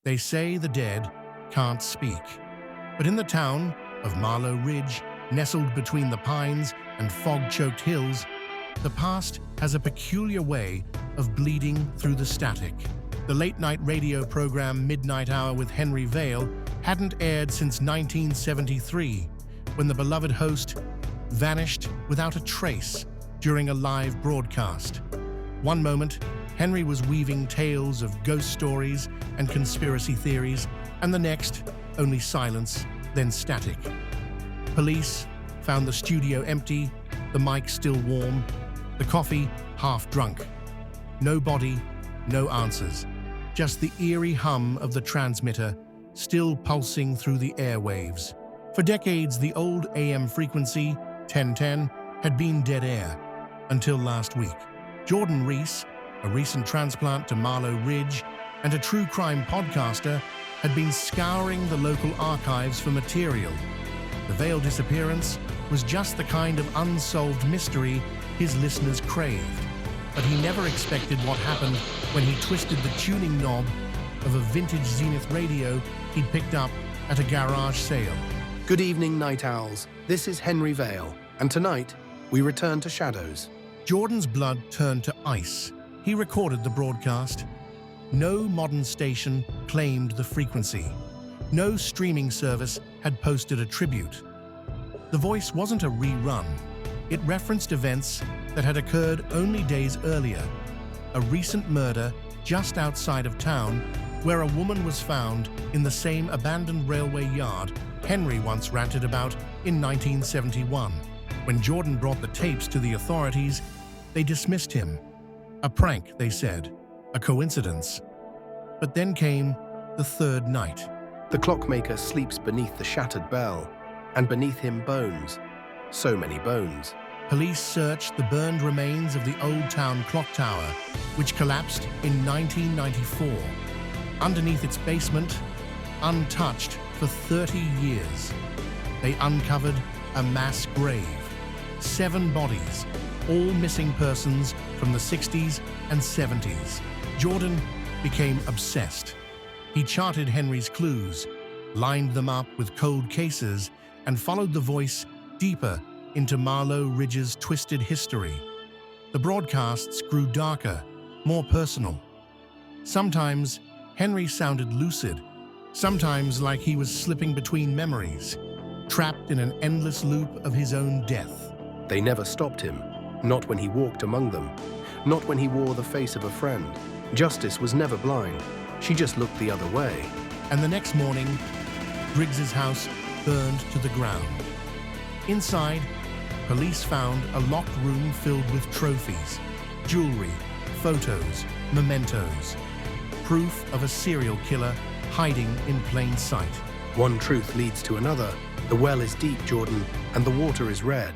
They say the dead can't speak. But in the town of Marlow Ridge, nestled between the pines and fog-choked hills, the past has a peculiar way of bleeding through the static. The late-night radio program Midnight Hour with Henry Vale hadn't aired since 1973, when the beloved host vanished without a trace during a live broadcast. One moment, Henry was weaving tales of ghost stories and conspiracy theories, and the next, only silence, then static. Police found the studio empty, the mic still warm, the coffee half drunk. No body, no answers. Just the eerie hum of the transmitter still pulsing through the airwaves. For decades, the old AM frequency, 1010, had been dead air, until last week. Jordan Reese, a recent transplant to Marlow Ridge and a true crime podcaster, had been scouring the local archives for material. The Vale disappearance was just the kind of unsolved mystery his listeners craved. But he never expected what happened when he twisted the tuning knob of a vintage Zenith radio he'd picked up at a garage sale. Good evening, Night Owls. This is Henry Vale, and tonight we return to Shadows. Jordan's blood turned to ice. He recorded the broadcast. No modern station claimed the frequency. No streaming service had posted a tribute. The voice wasn't a rerun. It referenced events that had occurred only days earlier. A recent murder just outside of town, where a woman was found in the same abandoned railway yard Henry once ranted about in 1971. When Jordan brought the tapes to the authorities, they dismissed him. A prank, they said. A coincidence. But then came the third night. The clockmaker sleeps beneath the shattered bell, and beneath him bones. So many bones. Police searched the burned remains of the Old Town Clock Tower, which collapsed in 1994. Underneath its basement, untouched for 30 years, they uncovered a mass grave. 7 bodies, all missing persons from the 60s and 70s. Jordan became obsessed. He charted Henry's clues, lined them up with cold cases, and followed the voice deeper into Marlow Ridge's twisted history. The broadcasts grew darker, more personal. Sometimes Henry sounded lucid, sometimes like he was slipping between memories, trapped in an endless loop of his own death. They never stopped him, not when he walked among them, not when he wore the face of a friend. Justice was never blind. She just looked the other way. And the next morning, Briggs's house burned to the ground. Inside, police found a locked room filled with trophies, jewelry, photos, mementos. Proof of a serial killer hiding in plain sight. One truth leads to another. The well is deep, Jordan, and the water is red.